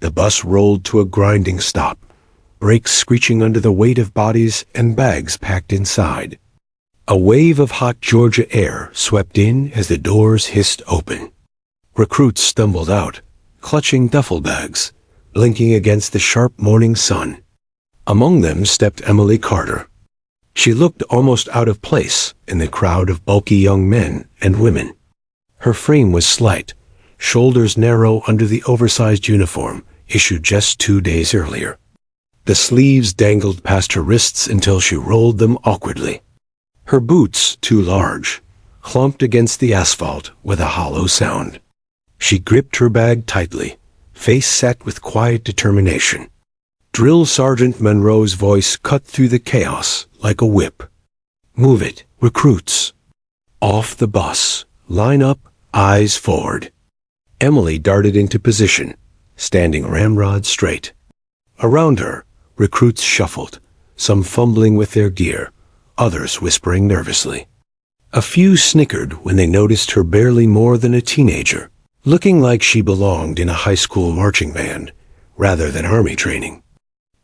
The bus rolled to a grinding stop, brakes screeching under the weight of bodies and bags packed inside. A wave of hot Georgia air swept in as the doors hissed open. Recruits stumbled out, clutching duffel bags, blinking against the sharp morning sun. Among them stepped Emily Carter. She looked almost out of place in the crowd of bulky young men and women. Her frame was slight, shoulders narrow under the oversized uniform issued just 2 days earlier. The sleeves dangled past her wrists until she rolled them awkwardly. Her boots, too large, clumped against the asphalt with a hollow sound. She gripped her bag tightly, face set with quiet determination. Drill Sergeant Monroe's voice cut through the chaos like a whip. "Move it, recruits. Off the bus. Line up, eyes forward." Emily darted into position, standing ramrod straight. Around her, recruits shuffled, some fumbling with their gear, others whispering nervously. A few snickered when they noticed her barely more than a teenager, looking like she belonged in a high school marching band rather than army training.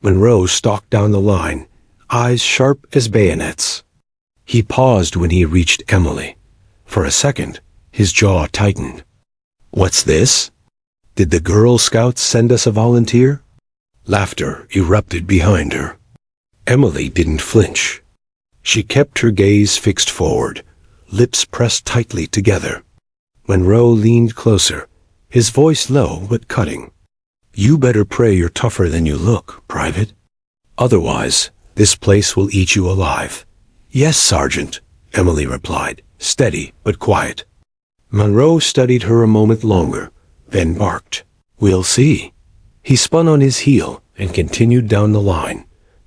Monroe stalked down the line, eyes sharp as bayonets. He paused when he reached Emily. For a second, his jaw tightened. "What's this? Did the Girl Scouts send us a volunteer?" Laughter erupted behind her. Emily didn't flinch. She kept her gaze fixed forward, lips pressed tightly together. Monroe leaned closer, his voice low but cutting. "You better pray you're tougher than you look, Private. Otherwise, this place will eat you alive." "Yes, Sergeant," Emily replied, steady but quiet. Monroe studied her a moment longer, then barked. "We'll see." He spun on his heel and continued down the line,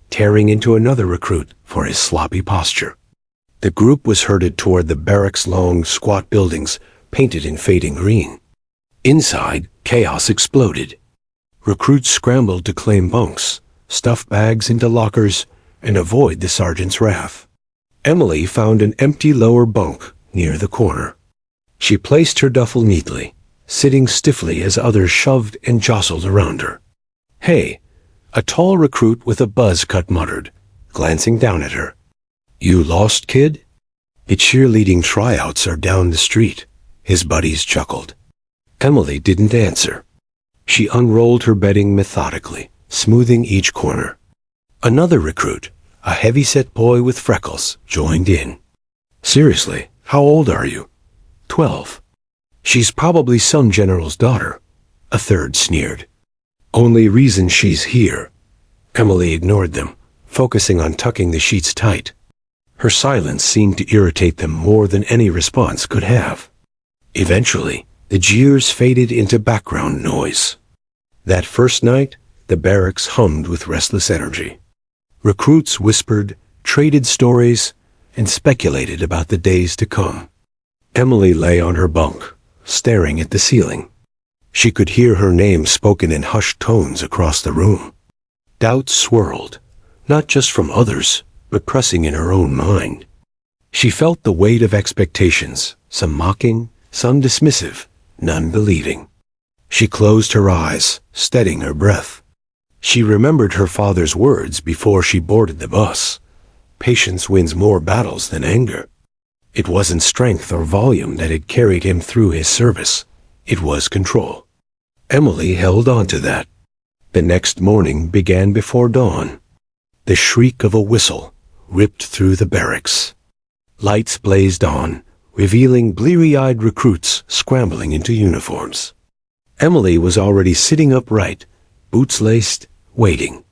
tearing into another recruit for his sloppy posture. The group was herded toward the barracks' long, squat buildings painted in fading green. Inside, chaos exploded. Recruits scrambled to claim bunks, stuff bags into lockers, and avoid the sergeant's wrath. Emily found an empty lower bunk near the corner. She placed her duffel neatly, sitting stiffly as others shoved and jostled around her. "Hey," a tall recruit with a buzz cut muttered, glancing down at her. "You lost, kid?" "The cheerleading tryouts are down the street," his buddies chuckled. Emily didn't answer. She unrolled her bedding methodically, smoothing each corner. Another recruit, a heavy-set boy with freckles, joined in. "Seriously, how old are you?" 12. "She's probably some general's daughter," a third sneered. "Only reason she's here." Emily ignored them, focusing on tucking the sheets tight. Her silence seemed to irritate them more than any response could have. Eventually, the jeers faded into background noise. That first night, the barracks hummed with restless energy. Recruits whispered, traded stories, and speculated about the days to come. Emily lay on her bunk, staring at the ceiling. She could hear her name spoken in hushed tones across the room. Doubts swirled, not just from others, but pressing in her own mind. She felt the weight of expectations, some mocking, some dismissive, none believing. She closed her eyes, steadying her breath. She remembered her father's words before she boarded the bus. Patience wins more battles than anger. It wasn't strength or volume that had carried him through his service. It was control. Emily held on to that. The next morning began before dawn. The shriek of a whistle ripped through the barracks. Lights blazed on, revealing bleary-eyed recruits scrambling into uniforms. Emily was already sitting upright, boots laced, waiting.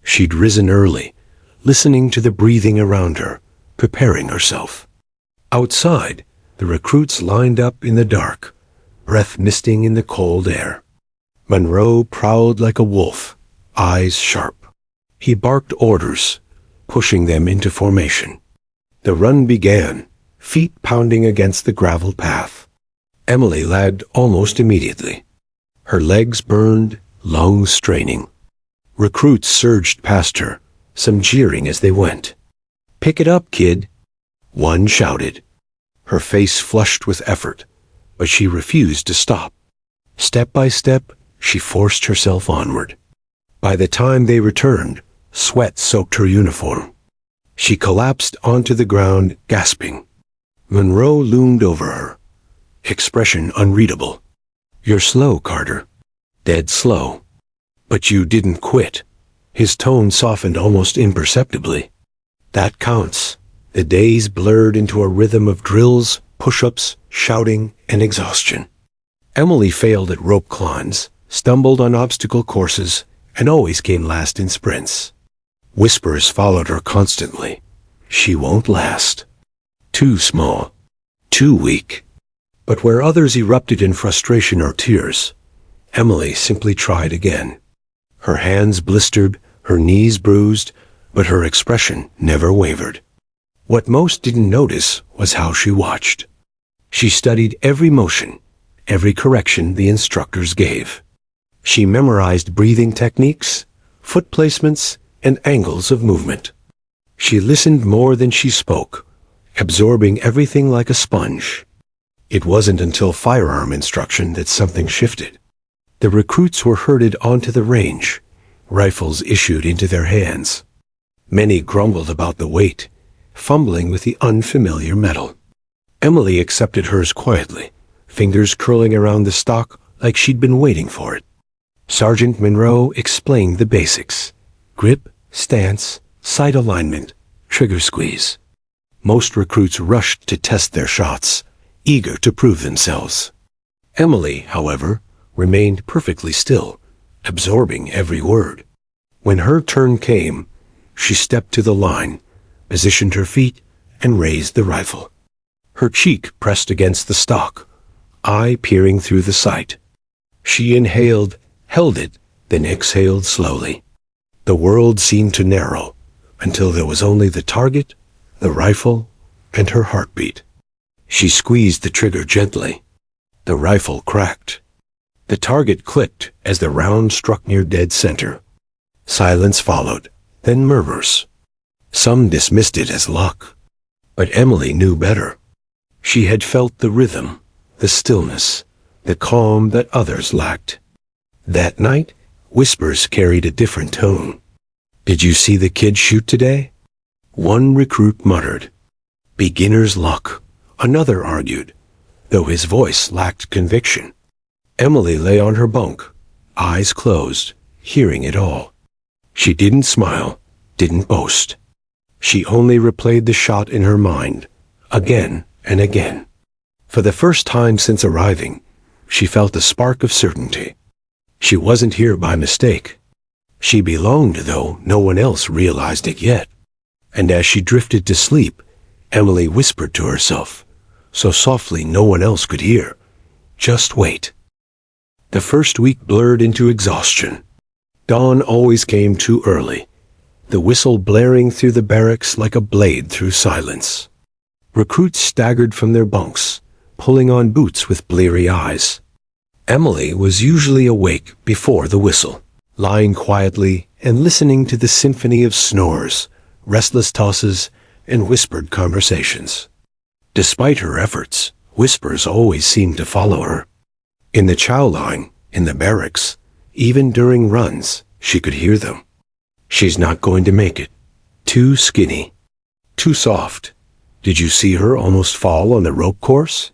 She'd risen early, listening to the breathing around her, preparing herself. Outside, the recruits lined up in the dark, breath misting in the cold air. Monroe prowled like a wolf, eyes sharp. He barked orders, pushing them into formation. The run began, feet pounding against the gravel path. Emily lagged almost immediately. Her legs burned, lungs straining. Recruits surged past her, some jeering as they went. "Pick it up, kid," one shouted. Her face flushed with effort, but she refused to stop. Step by step, She forced herself onward. By the time they returned, sweat soaked her uniform. She collapsed onto the ground, gasping. Monroe loomed over her, expression unreadable. "You're slow, Carter. Dead slow. But you didn't quit." His tone softened almost imperceptibly. "That counts." The days blurred into a rhythm of drills, push-ups, shouting, and exhaustion. Emily failed at rope climbs, stumbled on obstacle courses, and always came last in sprints. Whispers followed her constantly. She won't last. Too small. Too weak. But where others erupted in frustration or tears, Emily simply tried again. Her hands blistered, her knees bruised, but her expression never wavered. What most didn't notice was how she watched. She studied every motion, every correction the instructors gave. She memorized breathing techniques, foot placements, and angles of movement. She listened more than she spoke, absorbing everything like a sponge. It wasn't until firearm instruction that something shifted. The recruits were herded onto the range, rifles issued into their hands. Many grumbled about the weight, fumbling with the unfamiliar metal. Emily accepted hers quietly, fingers curling around the stock like she'd been waiting for it. Sergeant Monroe explained the basics: grip, stance, sight alignment, trigger squeeze. Most recruits rushed to test their shots, eager to prove themselves. Emily, however, remained perfectly still, absorbing every word. When her turn came, she stepped to the line, positioned her feet, and raised the rifle. Her cheek pressed against the stock, eye peering through the sight. She inhaled, held it, then exhaled slowly. The world seemed to narrow, until there was only the target, the rifle, and her heartbeat. She squeezed the trigger gently. The rifle cracked. The target clicked as the round struck near dead center. Silence followed, then murmurs. Some dismissed it as luck. But Emily knew better. She had felt the rhythm, the stillness, the calm that others lacked. That night, whispers carried a different tone. "Did you see the kid shoot today?" One recruit muttered. "Beginner's luck," another argued, though his voice lacked conviction. Emily lay on her bunk, eyes closed, hearing it all. She didn't smile, didn't boast. She only replayed the shot in her mind, again and again. For the first time since arriving, she felt a spark of certainty. She wasn't here by mistake. She belonged, though no one else realized it yet. And as she drifted to sleep, Emily whispered to herself, so softly no one else could hear, "Just wait." The first week blurred into exhaustion. Dawn always came too early, the whistle blaring through the barracks like a blade through silence. Recruits staggered from their bunks, pulling on boots with bleary eyes. Emily was usually awake before the whistle, lying quietly and listening to the symphony of snores, restless tosses, and whispered conversations. Despite her efforts, whispers always seemed to follow her. In the chow line, in the barracks, even during runs, she could hear them. "She's not going to make it. Too skinny. Too soft. Did you see her almost fall on the rope course?"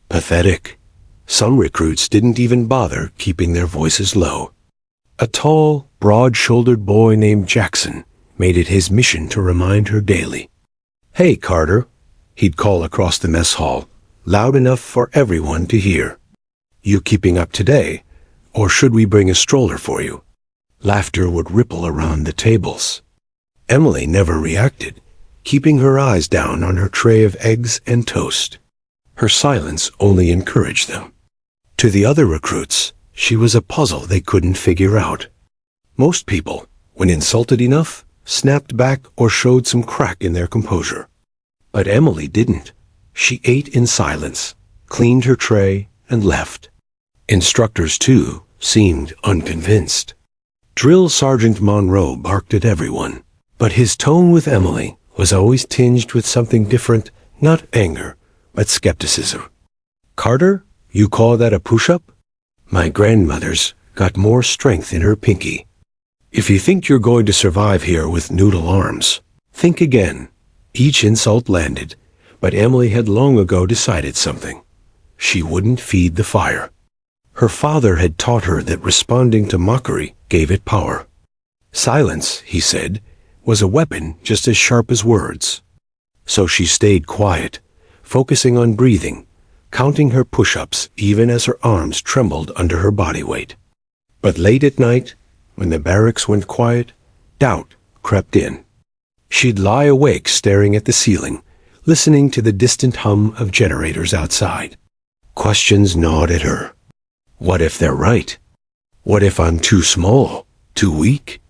Pathetic. Some recruits didn't even bother keeping their voices low. A tall, broad-shouldered boy named Jackson made it his mission to remind her daily. "Hey, Carter," he'd call across the mess hall, loud enough for everyone to hear. "You keeping up today, or should we bring a stroller for you?" Laughter would ripple around the tables. Emily never reacted, keeping her eyes down on her tray of eggs and toast. Her silence only encouraged them. To the other recruits, she was a puzzle they couldn't figure out. Most people, when insulted enough, snapped back or showed some crack in their composure. But Emily didn't. She ate in silence, cleaned her tray, and left. Instructors, too, seemed unconvinced. Drill Sergeant Monroe barked at everyone, but his tone with Emily was always tinged with something different, not anger, but skepticism. "Carter, you call that a push-up?" "My grandmother's got more strength in her pinky. If you think you're going to survive here with noodle arms, think again. Each insult landed, but Emily had long ago decided something. She wouldn't feed the fire. Her father had taught her that responding to mockery gave it power. Silence, he said, was a weapon just as sharp as words. So she stayed quiet, focusing on breathing, counting her push-ups even as her arms trembled under her body weight. But late at night, when the barracks went quiet, doubt crept in. She'd lie awake staring at the ceiling, listening to the distant hum of generators outside. Questions gnawed at her. What if they're right? What if I'm too small, too weak?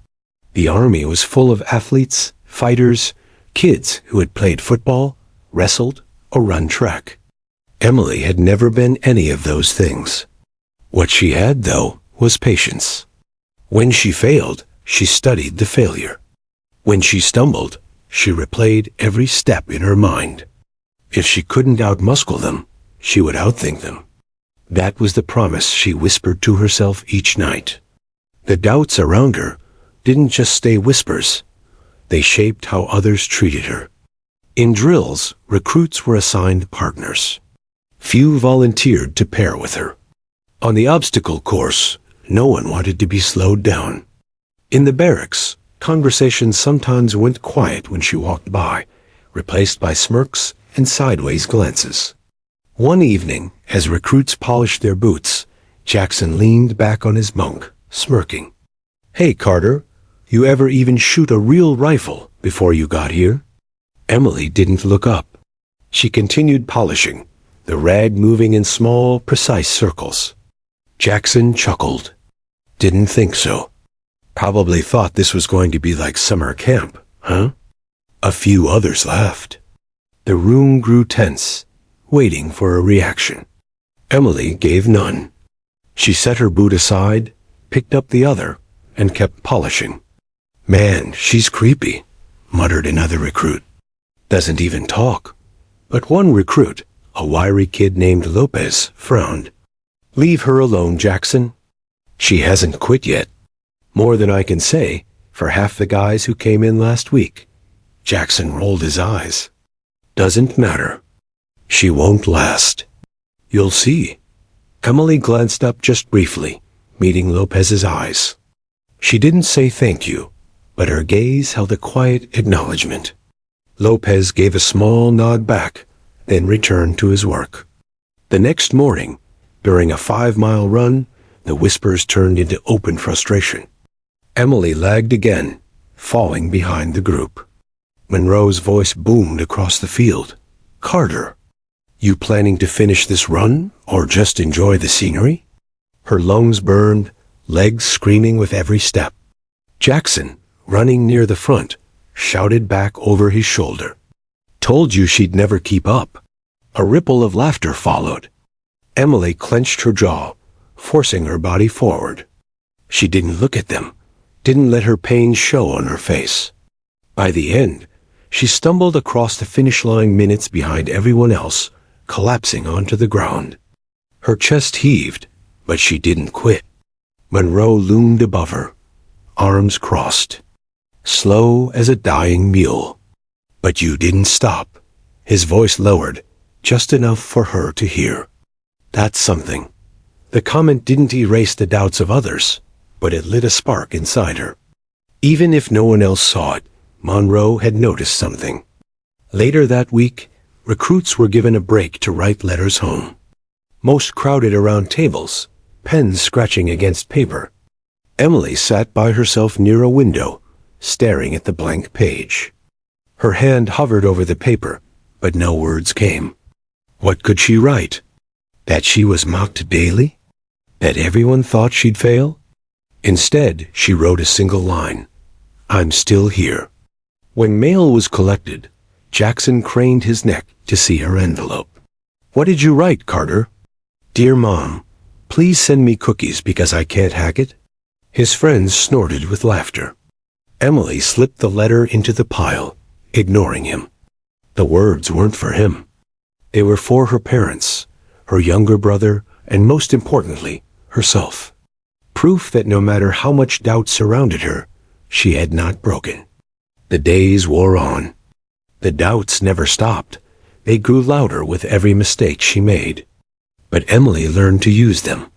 The army was full of athletes, fighters, kids who had played football, wrestled, or run track. Emily had never been any of those things. What she had, though, was patience. When she failed, she studied the failure. When she stumbled, she replayed every step in her mind. If she couldn't outmuscle them, she would outthink them. That was the promise she whispered to herself each night. The doubts around her didn't just stay whispers. They shaped how others treated her. In drills, recruits were assigned partners. Few volunteered to pair with her. On the obstacle course, no one wanted to be slowed down. In the barracks, conversations sometimes went quiet when she walked by, replaced by smirks and sideways glances. One evening, as recruits polished their boots, Jackson leaned back on his bunk, smirking. "Hey, Carter, you ever even shoot a real rifle before you got here?" Emily didn't look up. She continued polishing, the rag moving in small, precise circles. Jackson chuckled. "Didn't think so. Probably thought this was going to be like summer camp, huh?" A few others laughed. The room grew tense, waiting for a reaction. Emily gave none. She set her boot aside, picked up the other, and kept polishing. "Man, she's creepy," muttered another recruit. "Doesn't even talk." But one recruit, a wiry kid named Lopez, frowned. "Leave her alone, Jackson. She hasn't quit yet. More than I can say for half the guys who came in last week." Jackson rolled his eyes. "Doesn't matter. She won't last. You'll see." Emily glanced up just briefly, meeting Lopez's eyes. She didn't say thank you, but her gaze held a quiet acknowledgement. Lopez gave a small nod back, then returned to his work. The next morning, during a 5-mile run, the whispers turned into open frustration. Emily lagged again, falling behind the group. Monroe's voice boomed across the field. "Carter, you planning to finish this run, or just enjoy the scenery?" Her lungs burned, legs screaming with every step. Jackson, running near the front, shouted back over his shoulder. "Told you she'd never keep up." A ripple of laughter followed. Emily clenched her jaw, forcing her body forward. She didn't look at them, didn't let her pain show on her face. By the end, she stumbled across the finish line minutes behind everyone else, collapsing onto the ground. Her chest heaved, but she didn't quit. Monroe loomed above her, arms crossed, slow as a dying mule. "But you didn't stop." His voice lowered, just enough for her to hear. That's something. The comment didn't erase the doubts of others, but it lit a spark inside her. Even if no one else saw it, Monroe had noticed something. Later that week, recruits were given a break to write letters home. Most crowded around tables, pens scratching against paper. Emily sat by herself near a window, staring at the blank page. Her hand hovered over the paper, but no words came. What could she write? That she was mocked daily? That everyone thought she'd fail? Instead, she wrote a single line. "I'm still here." When mail was collected, Jackson craned his neck to see her envelope. "What did you write, Carter?" "Dear Mom, please send me cookies because I can't hack it." His friends snorted with laughter. Emily slipped the letter into the pile, ignoring him. The words weren't for him. They were for her parents, her younger brother, and most importantly, herself. proof that no matter how much doubt surrounded her, she had not broken. The days wore on. The doubts never stopped. They grew louder with every mistake she made. But Emily learned to use them.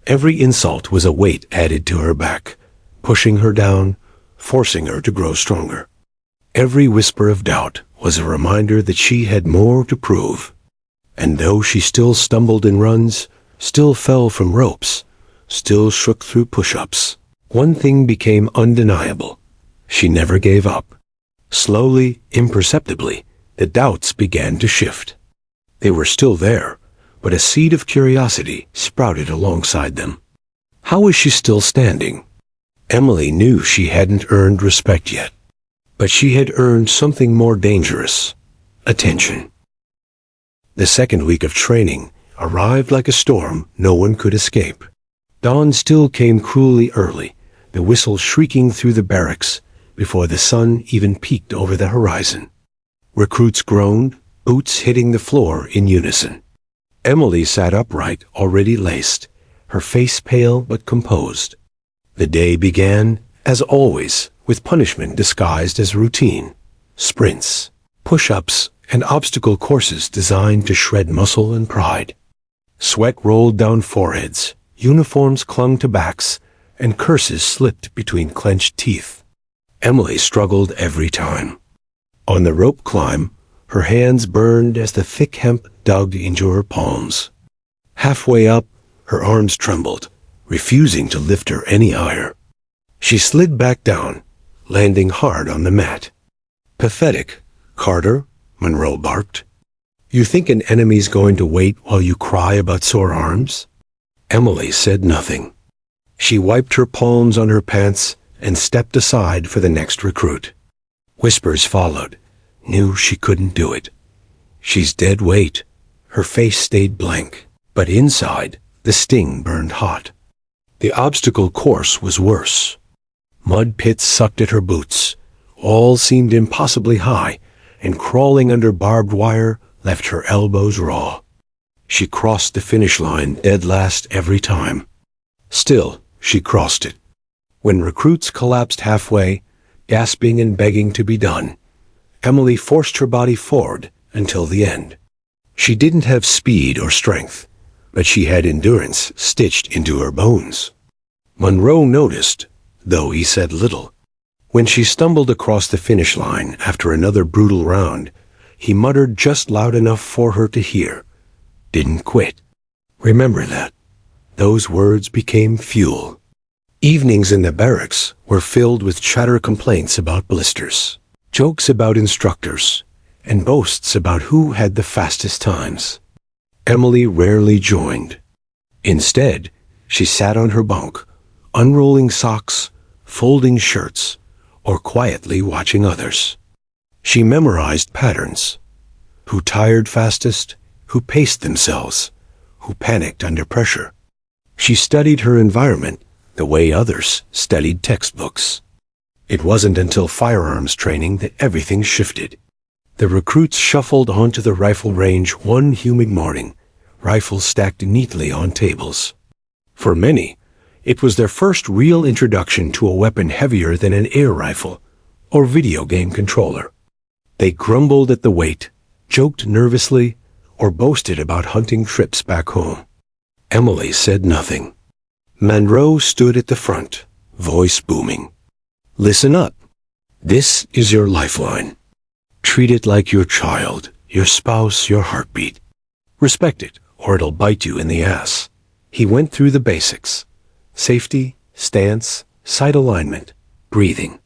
Every insult was a weight added to her back, pushing her down, forcing her to grow stronger. Every whisper of doubt was a reminder that she had more to prove. And though she still stumbled in runs, still fell from ropes, still shook through push-ups, one thing became undeniable. She never gave up. Slowly, imperceptibly, the doubts began to shift. They were still there, but a seed of curiosity sprouted alongside them. How was she still standing? Emily knew she hadn't earned respect yet, but she had earned something more dangerous: attention. The second week of training arrived like a storm no one could escape. Dawn still came cruelly early, the whistle shrieking through the barracks before the sun even peeked over the horizon. Recruits groaned, boots hitting the floor in unison. Emily sat upright, already laced, her face pale but composed. The day began, as always, with punishment disguised as routine: sprints, push-ups, and obstacle courses designed to shred muscle and pride. Sweat rolled down foreheads, uniforms clung to backs, and curses slipped between clenched teeth. Emily struggled every time. On the rope climb, her hands burned as the thick hemp dug into her palms. Halfway up, her arms trembled, refusing to lift her any higher. She slid back down, landing hard on the mat. "Pathetic, Carter," Monroe barked. "You think an enemy's going to wait while you cry about sore arms?" Emily said nothing. She wiped her palms on her pants and stepped aside for the next recruit. Whispers followed. Knew she couldn't do it. "She's dead weight." Her face stayed blank, but inside, the sting burned hot. The obstacle course was worse. Mud pits sucked at her boots. All seemed impossibly high, and crawling under barbed wire left her elbows raw. She crossed the finish line dead last every time. Still, she crossed it. When recruits collapsed halfway, gasping and begging to be done, Emily forced her body forward until the end. She didn't have speed or strength, but she had endurance stitched into her bones. Monroe noticed, though he said little. When she stumbled across the finish line after another brutal round, he muttered just loud enough for her to hear, "Didn't quit." Remember that. Those words became fuel. Evenings in the barracks were filled with chatter complaints about blisters, jokes about instructors, and boasts about who had the fastest times. Emily rarely joined. Instead, she sat on her bunk, unrolling socks, folding shirts, or quietly watching others. She memorized patterns: who tired fastest, who paced themselves, who panicked under pressure. She studied her environment the way others studied textbooks. It wasn't until firearms training that everything shifted. The recruits shuffled onto the rifle range one humid morning, rifles stacked neatly on tables. For many, it was their first real introduction to a weapon heavier than an air rifle or video game controller. They grumbled at the weight, joked nervously, or boasted about hunting trips back home. Emily said nothing. Monroe stood at the front, voice booming. "Listen up. This is your lifeline. Treat it like your child, your spouse, your heartbeat. Respect it, or it'll bite you in the ass." He went through the basics: safety, stance, sight alignment, breathing.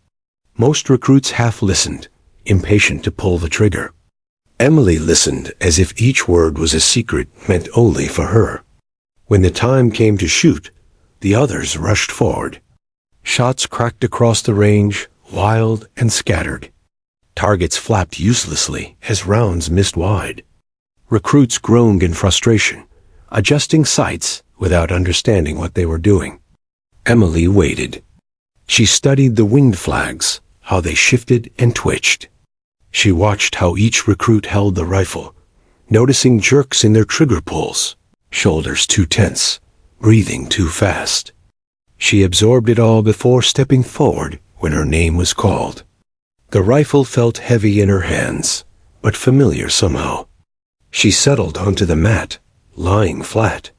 Most recruits half listened, impatient to pull the trigger. Emily listened as if each word was a secret meant only for her. When the time came to shoot, the others rushed forward. Shots cracked across the range, wild and scattered. Targets flapped uselessly as rounds missed wide. Recruits groaned in frustration, adjusting sights without understanding what they were doing. Emily waited. She studied the winged flags, how they shifted and twitched. She watched how each recruit held the rifle, noticing jerks in their trigger pulls, shoulders too tense, breathing too fast. She absorbed it all before stepping forward when her name was called. The rifle felt heavy in her hands, but familiar somehow. She settled onto the mat, lying flat.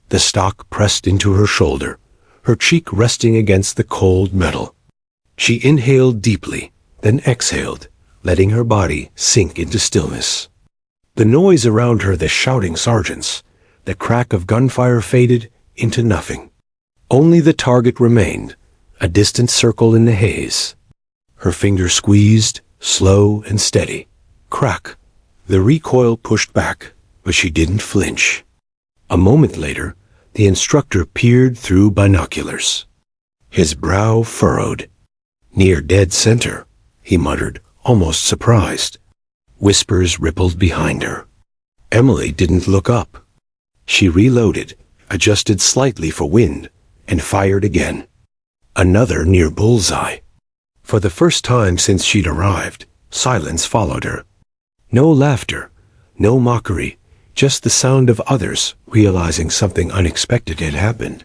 The stock pressed into her shoulder, her cheek resting against the cold metal. She inhaled deeply, then exhaled, letting her body sink into stillness. The noise around her, the shouting sergeants, the crack of gunfire faded into nothing. Only the target remained, a distant circle in the haze. Her fingers squeezed, slow and steady. Crack. The recoil pushed back, but she didn't flinch. A moment later, the instructor peered through binoculars. His brow furrowed. Near dead center, he muttered, almost surprised. Whispers rippled behind her. Emily didn't look up. She reloaded, adjusted slightly for wind, and fired again. Another near bullseye. For the first time since she'd arrived, silence followed her. No laughter, no mockery, just the sound of others realizing something unexpected had happened.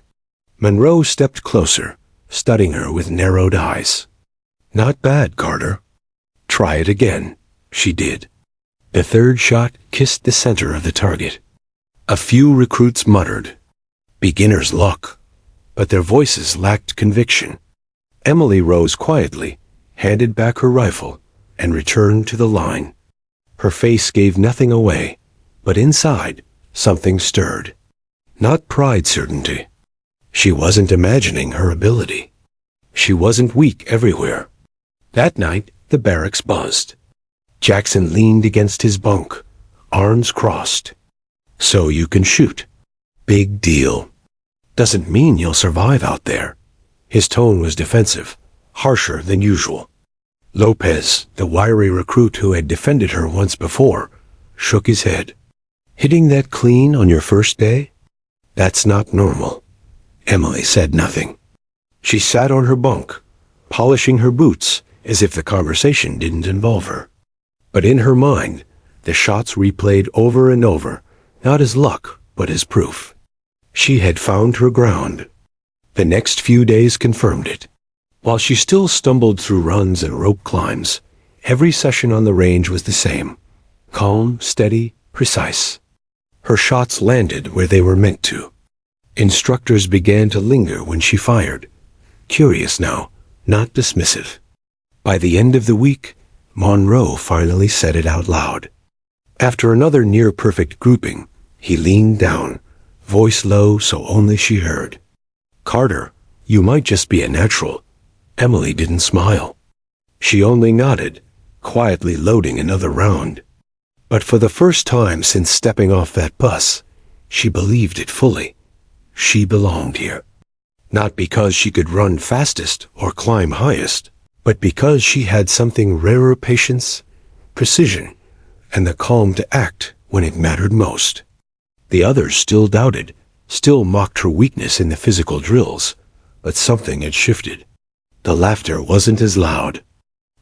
Monroe stepped closer, studying her with narrowed eyes. "Not bad, Carter." "Try it again." She did. The third shot kissed the center of the target. A few recruits muttered, "Beginner's luck," but their voices lacked conviction. Emily rose quietly, handed back her rifle, and returned to the line. Her face gave nothing away, but inside, something stirred. Not pride, certainty. She wasn't imagining her ability. She wasn't weak everywhere. That night, the barracks buzzed. Jackson leaned against his bunk, arms crossed. "So you can shoot. Big deal. Doesn't mean you'll survive out there." His tone was defensive, harsher than usual. Lopez, the wiry recruit who had defended her once before, shook his head. "Hitting that clean on your first day? That's not normal." Emily said nothing. She sat on her bunk, polishing her boots as if the conversation didn't involve her. But in her mind, the shots replayed over and over, not as luck, but as proof. She had found her ground. The next few days confirmed it. While she still stumbled through runs and rope climbs, every session on the range was the same. Calm, steady, precise. Her shots landed where they were meant to. Instructors began to linger when she fired. Curious now, not dismissive. By the end of the week, Monroe finally said it out loud. After another near-perfect grouping, he leaned down, voice low so only she heard. "Carter, you might just be a natural." Emily didn't smile. She only nodded, quietly loading another round. But for the first time since stepping off that bus, she believed it fully. She belonged here. Not because she could run fastest or climb highest, but because she had something rarer: patience, precision, and the calm to act when it mattered most. The others still doubted, still mocked her weakness in the physical drills, but something had shifted. The laughter wasn't as loud.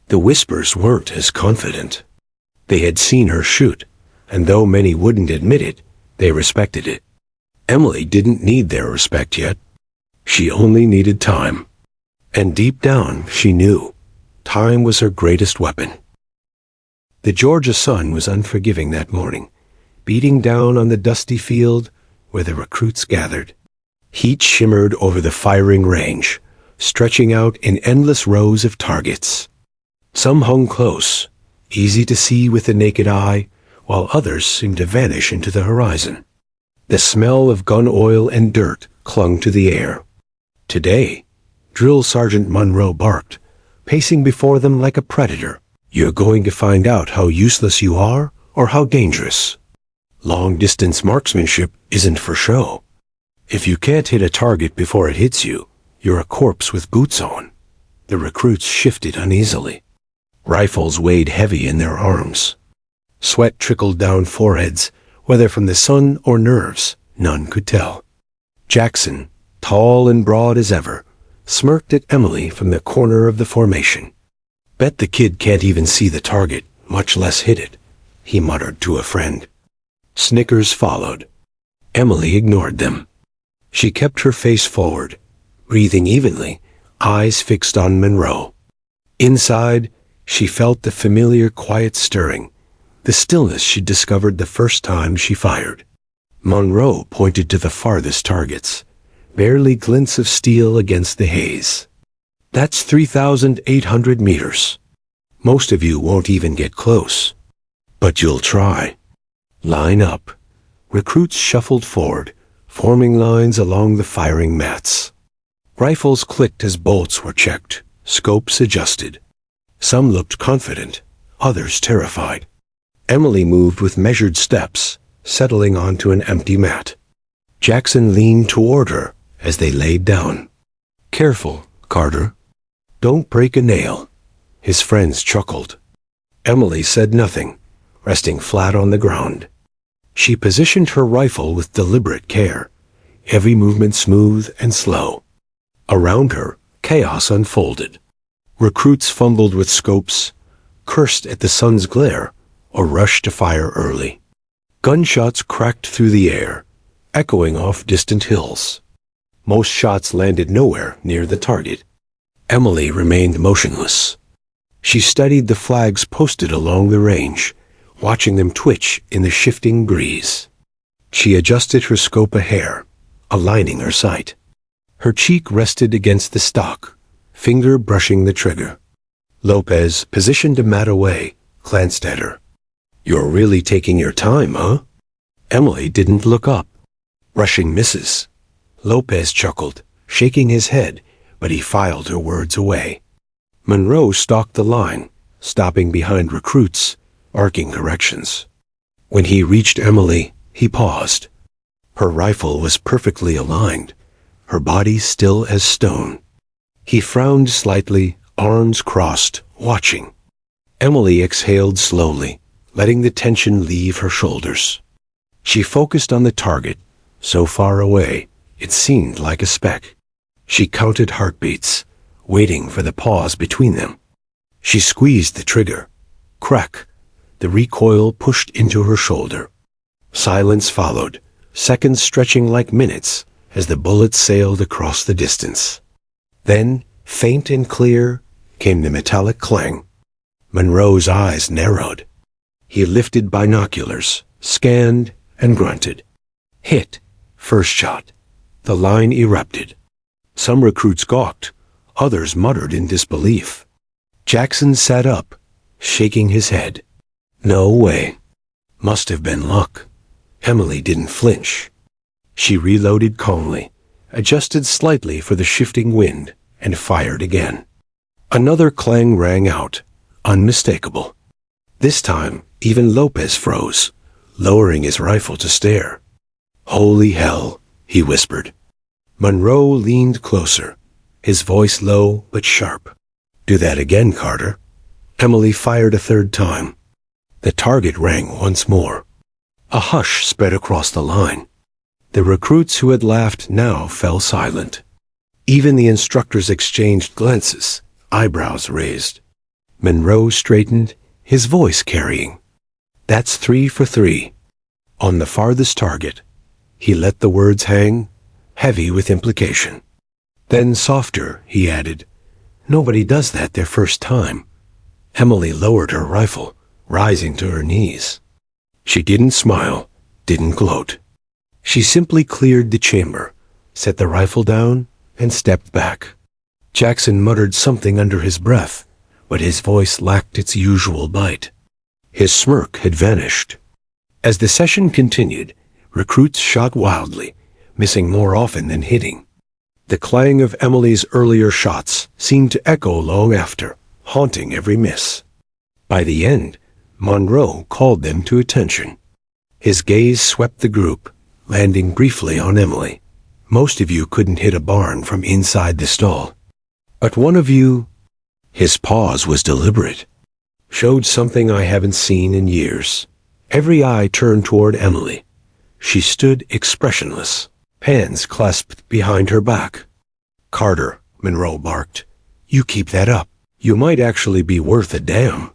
The whispers weren't as confident. They had seen her shoot, and though many wouldn't admit it, they respected it. Emily didn't need their respect yet. She only needed time. And deep down, she knew time was her greatest weapon. The Georgia sun was unforgiving that morning, beating down on the dusty field where the recruits gathered. Heat shimmered over the firing range, stretching out in endless rows of targets. Some hung close, easy to see with the naked eye, while others seemed to vanish into the horizon. The smell of gun oil and dirt clung to the air. Today, Drill Sergeant Monroe barked, pacing before them like a predator. "You're going to find out how useless you are or how dangerous. Long-distance marksmanship isn't for show. If you can't hit a target before it hits you, you're a corpse with boots on." The recruits shifted uneasily. Rifles weighed heavy in their arms. Sweat trickled down foreheads, whether from the sun or nerves, none could tell. Jackson, tall and broad as ever, smirked at Emily from the corner of the formation. "Bet the kid can't even see the target, much less hit it," he muttered to a friend. Snickers followed. Emily ignored them. She kept her face forward, breathing evenly, eyes fixed on Monroe. Inside, she felt the familiar quiet stirring, the stillness she'd discovered the first time she fired. Monroe pointed to the farthest targets, barely glints of steel against the haze. That's 3,800 meters. Most of you won't even get close. But you'll try. Line up. Recruits shuffled forward, forming lines along the firing mats. Rifles clicked as bolts were checked, scopes adjusted. Some looked confident, others terrified. Emily moved with measured steps, settling onto an empty mat. Jackson leaned toward her as they laid down. "Careful, Carter. Don't break a nail." His friends chuckled. Emily said nothing, resting flat on the ground. She positioned her rifle with deliberate care, every movement smooth and slow. Around her, chaos unfolded. Recruits fumbled with scopes, cursed at the sun's glare, or rushed to fire early. Gunshots cracked through the air, echoing off distant hills. Most shots landed nowhere near the target. Emily remained motionless. She studied the flags posted along the range, watching them twitch in the shifting breeze. She adjusted her scope a hair, aligning her sight. Her cheek rested against the stock, finger brushing the trigger. Lopez, positioned a mat away, glanced at her. "You're really taking your time, huh?" Emily didn't look up. "Rushing misses." Lopez chuckled, shaking his head, but he filed her words away. Monroe stalked the line, stopping behind recruits, arcing corrections. When he reached Emily, he paused. Her rifle was perfectly aligned, her body still as stone. He frowned slightly, arms crossed, watching. Emily exhaled slowly, letting the tension leave her shoulders. She focused on the target, so far away, it seemed like a speck. She counted heartbeats, waiting for the pause between them. She squeezed the trigger. Crack! The recoil pushed into her shoulder. Silence followed, seconds stretching like minutes as the bullet sailed across the distance. Then, faint and clear, came the metallic clang. Monroe's eyes narrowed. He lifted binoculars, scanned, and grunted. Hit. First shot. The line erupted. Some recruits gawked, others muttered in disbelief. Jackson sat up, shaking his head. No way. Must have been luck. Emily didn't flinch. She reloaded calmly, adjusted slightly for the shifting wind, and fired again. Another clang rang out, unmistakable. This time, even Lopez froze, lowering his rifle to stare. "Holy hell," he whispered. Monroe leaned closer, his voice low but sharp. "Do that again, Carter." Emily fired a third time. The target rang once more. A hush spread across the line. The recruits who had laughed now fell silent. Even the instructors exchanged glances, eyebrows raised. Monroe straightened, his voice carrying. "That's 3 for 3. On the farthest target." He let the words hang, heavy with implication. Then softer, he added, "Nobody does that their first time." Emily lowered her rifle, rising to her knees. She didn't smile, didn't gloat. She simply cleared the chamber, set the rifle down, and stepped back. Jackson muttered something under his breath, but his voice lacked its usual bite. His smirk had vanished. As the session continued, recruits shot wildly, missing more often than hitting. The clang of Emily's earlier shots seemed to echo long after, haunting every miss. By the end, Monroe called them to attention. His gaze swept the group, landing briefly on Emily. "Most of you couldn't hit a barn from inside the stall. But one of you," his pause was deliberate, "showed something I haven't seen in years." Every eye turned toward Emily. She stood expressionless, hands clasped behind her back. "Carter," Monroe barked, "you keep that up. You might actually be worth a damn."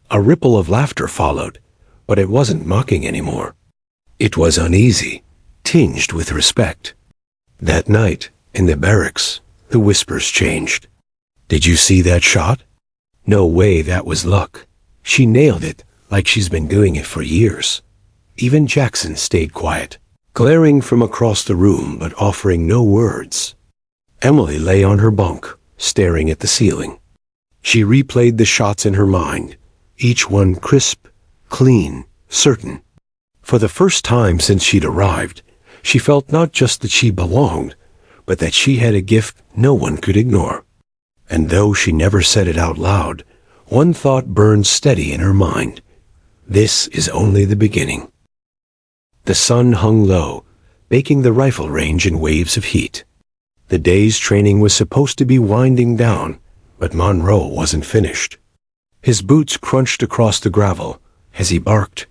A ripple of laughter followed, but it wasn't mocking anymore. It was uneasy, tinged with respect. That night, In the barracks, the whispers changed. "Did you see that shot?" "No way, that was luck. She nailed it like she's been doing it for years." Even Jackson stayed quiet, glaring from across the room but offering no words. Emily lay on her bunk, staring at the ceiling. She replayed the shots in her mind, each one crisp, clean, certain. For the first time since she'd arrived, she felt not just that she belonged, but that she had a gift no one could ignore. And though she never said it out loud, one thought burned steady in her mind. This is only the beginning. The sun hung low, baking the rifle range in waves of heat. The day's training was supposed to be winding down, but Monroe wasn't finished. His boots crunched across the gravel as he barked,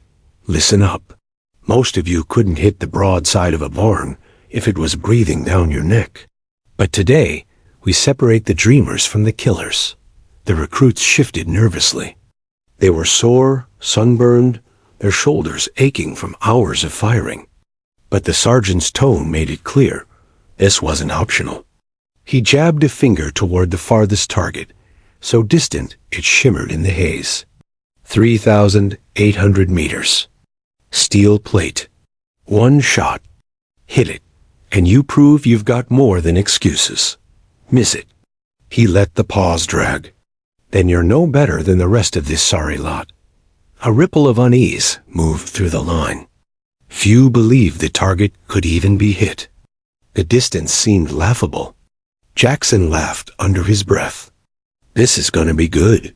"Listen up. Most of you couldn't hit the broad side of a barn if it was breathing down your neck. But today, we separate the dreamers from the killers." The recruits shifted nervously. They were sore, sunburned, their shoulders aching from hours of firing. But the sergeant's tone made it clear this wasn't optional. He jabbed a finger toward the farthest target, so distant it shimmered in the haze. 3,800 meters. Steel plate. One shot. Hit it, and you prove you've got more than excuses. Miss it. He let the pause drag. Then you're no better than the rest of this sorry lot. A ripple of unease moved through the line. Few believed the target could even be hit. The distance seemed laughable. Jackson laughed under his breath. "This is gonna be good."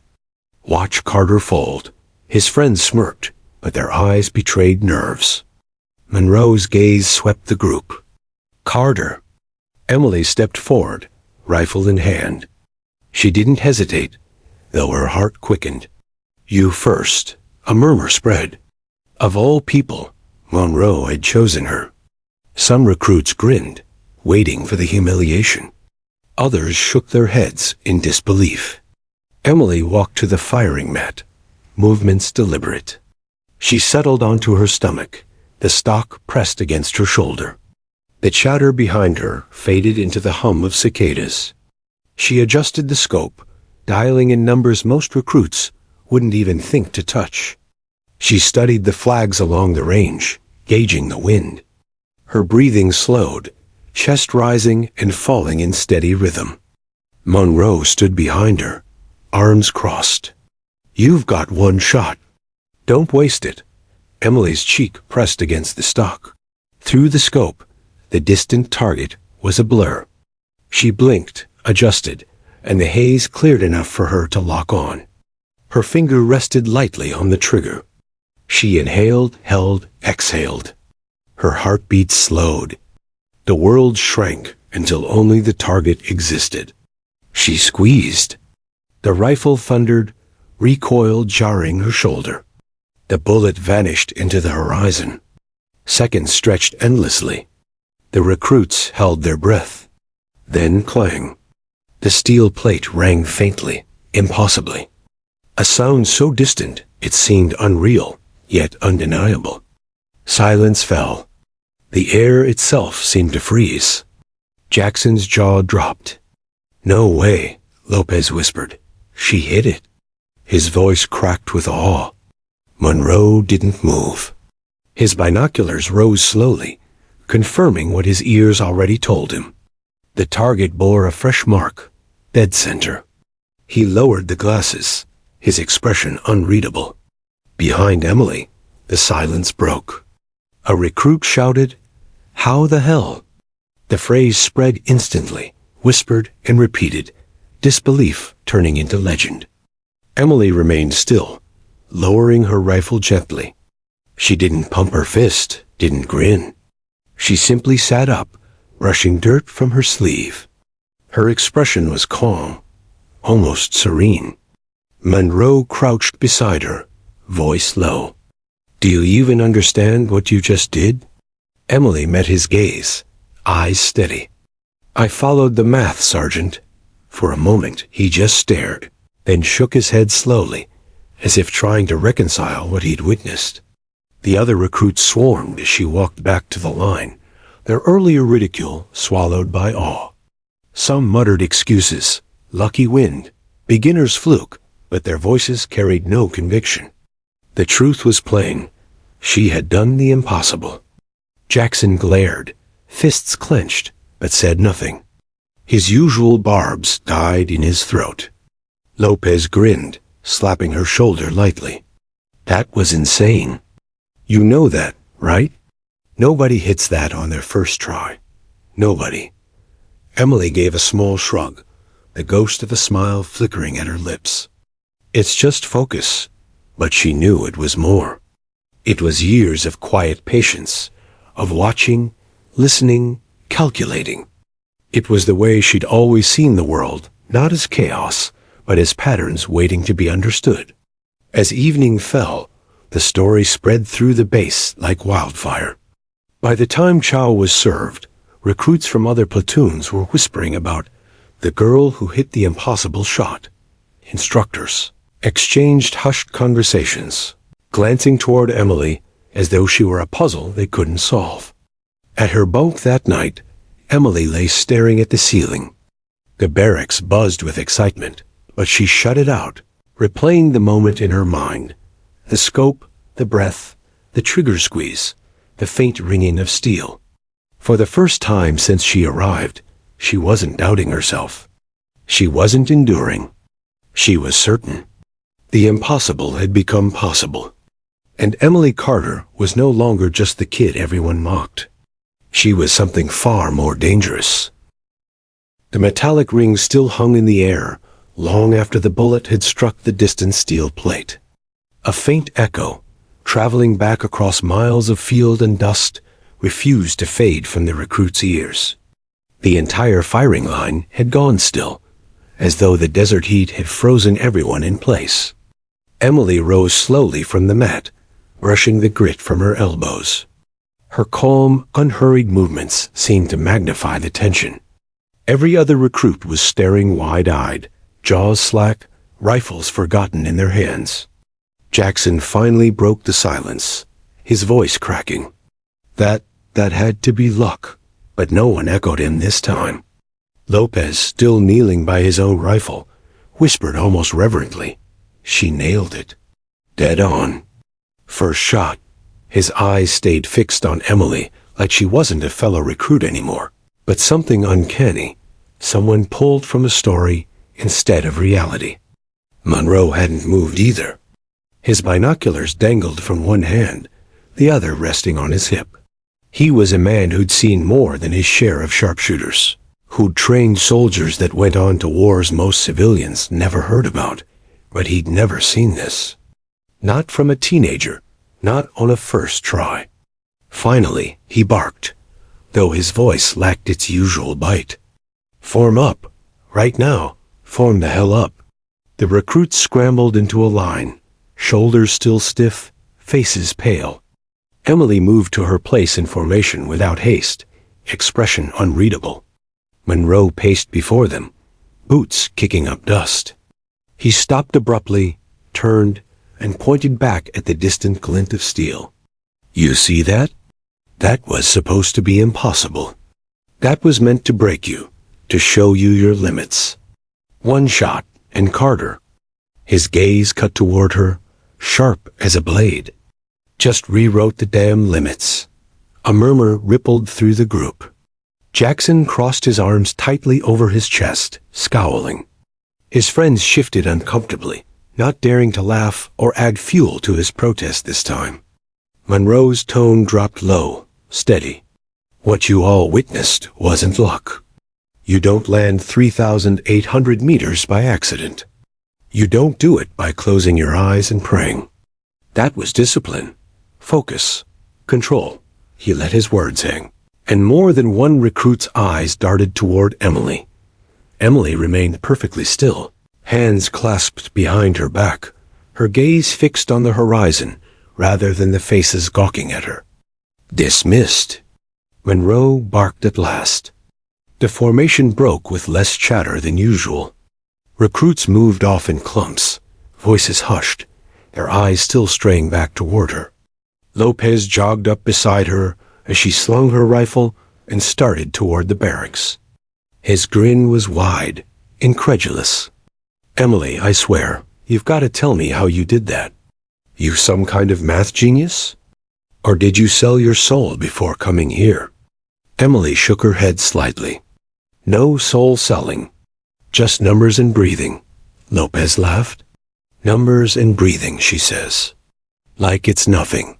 Watch Carter fold. His friends smirked, but their eyes betrayed nerves. Monroe's gaze swept the group. "Carter." Emily stepped forward, rifle in hand. She didn't hesitate, though her heart quickened. "You first." A murmur spread. Of all people, Monroe had chosen her. Some recruits grinned, waiting for the humiliation. Others shook their heads in disbelief. Emily walked to the firing mat, movements deliberate. She settled onto her stomach, the stock pressed against her shoulder. The chatter behind her faded into the hum of cicadas. She adjusted the scope, dialing in numbers most recruits wouldn't even think to touch. She studied the flags along the range, gauging the wind. Her breathing slowed, chest rising and falling in steady rhythm. Monroe stood behind her, arms crossed. "You've got one shot. Don't waste it." Emily's cheek pressed against the stock. Through the scope, the distant target was a blur. She blinked, adjusted, and the haze cleared enough for her to lock on. Her finger rested lightly on the trigger. She inhaled, held, exhaled. Her heartbeat slowed. The world shrank until only the target existed. She squeezed. The rifle thundered, recoiled, jarring her shoulder. The bullet vanished into the horizon. Seconds stretched endlessly. The recruits held their breath. Then clang. The steel plate rang faintly, impossibly. A sound so distant it seemed unreal, yet undeniable. Silence fell. The air itself seemed to freeze. Jackson's jaw dropped. "No way," Lopez whispered. "She hit it." His voice cracked with awe. Monroe didn't move. His binoculars rose slowly, confirming what his ears already told him. The target bore a fresh mark, dead center. He lowered the glasses, his expression unreadable. Behind Emily, the silence broke. A recruit shouted, "How the hell?" The phrase spread instantly, whispered and repeated, disbelief turning into legend. Emily remained still, lowering her rifle gently. She didn't pump her fist, didn't grin. She simply sat up, brushing dirt from her sleeve. Her expression was calm, almost serene. Monroe crouched beside her, voice low. "Do you even understand what you just did?" Emily met his gaze, eyes steady. "I followed the math, Sergeant." For a moment he just stared, then shook his head slowly, as if trying to reconcile what he'd witnessed. The other recruits swarmed as she walked back to the line, their earlier ridicule swallowed by awe. Some muttered excuses, lucky wind, beginner's fluke, but their voices carried no conviction. The truth was plain. She had done the impossible. Jackson glared, fists clenched, but said nothing. His usual barbs died in his throat. Lopez grinned, slapping her shoulder lightly. That was insane. You know that, right? Nobody hits that on their first try. Nobody. Emily gave a small shrug, the ghost of a smile flickering at her lips. It's just focus, but she knew it was more. It was years of quiet patience, of watching, listening, calculating. It was the way she'd always seen the world, not as chaos, but as patterns waiting to be understood. As evening fell, the story spread through the base like wildfire. By the time chow was served, recruits from other platoons were whispering about the girl who hit the impossible shot. Instructors exchanged hushed conversations, glancing toward Emily as though she were a puzzle they couldn't solve. At her bunk that night, Emily lay staring at the ceiling. The barracks buzzed with excitement, but she shut it out, replaying the moment in her mind. The scope, the breath, the trigger squeeze, the faint ringing of steel. For the first time since she arrived, she wasn't doubting herself. She wasn't enduring. She was certain. The impossible had become possible. And Emily Carter was no longer just the kid everyone mocked. She was something far more dangerous. The metallic ring still hung in the air, long after the bullet had struck the distant steel plate. A faint echo, traveling back across miles of field and dust, refused to fade from the recruits' ears. The entire firing line had gone still, as though the desert heat had frozen everyone in place. Emily rose slowly from the mat, brushing the grit from her elbows. Her calm, unhurried movements seemed to magnify the tension. Every other recruit was staring wide-eyed, jaws slack, rifles forgotten in their hands. Jackson finally broke the silence, his voice cracking. That had to be luck, but no one echoed him this time. Lopez, still kneeling by his own rifle, whispered almost reverently, "She nailed it. Dead on." First shot. His eyes stayed fixed on Emily, like she wasn't a fellow recruit anymore. But something uncanny, someone pulled from a story instead of reality. Monroe hadn't moved either. His binoculars dangled from one hand, the other resting on his hip. He was a man who'd seen more than his share of sharpshooters, who'd trained soldiers that went on to wars most civilians never heard about, but he'd never seen this. Not from a teenager, not on a first try. Finally, he barked, though his voice lacked its usual bite. "Form up. Right now. Form the hell up." The recruits scrambled into a line, shoulders still stiff, faces pale. Emily moved to her place in formation without haste, expression unreadable. Monroe paced before them, boots kicking up dust. He stopped abruptly, turned, and pointed back at the distant glint of steel. "You see that? That was supposed to be impossible. That was meant to break you, to show you your limits." One shot, and Carter. His gaze cut toward her, sharp as a blade. Just rewrote the damn limits. A murmur rippled through the group. Jackson crossed his arms tightly over his chest, scowling. His friends shifted uncomfortably, not daring to laugh or add fuel to his protest this time. Monroe's tone dropped low, steady. "What you all witnessed wasn't luck. You don't land 3,800 meters by accident. You don't do it by closing your eyes and praying. That was discipline, focus, control." He let his words hang, and more than one recruit's eyes darted toward Emily. Emily remained perfectly still, hands clasped behind her back, her gaze fixed on the horizon rather than the faces gawking at her. "Dismissed." Monroe barked at last. The formation broke with less chatter than usual. Recruits moved off in clumps, voices hushed, their eyes still straying back toward her. Lopez jogged up beside her as she slung her rifle and started toward the barracks. His grin was wide, incredulous. "Emily, I swear, you've got to tell me how you did that. You some kind of math genius? Or did you sell your soul before coming here?" Emily shook her head slightly. "No soul selling. Just numbers and breathing." Lopez laughed. "Numbers and breathing," she says. "Like it's nothing."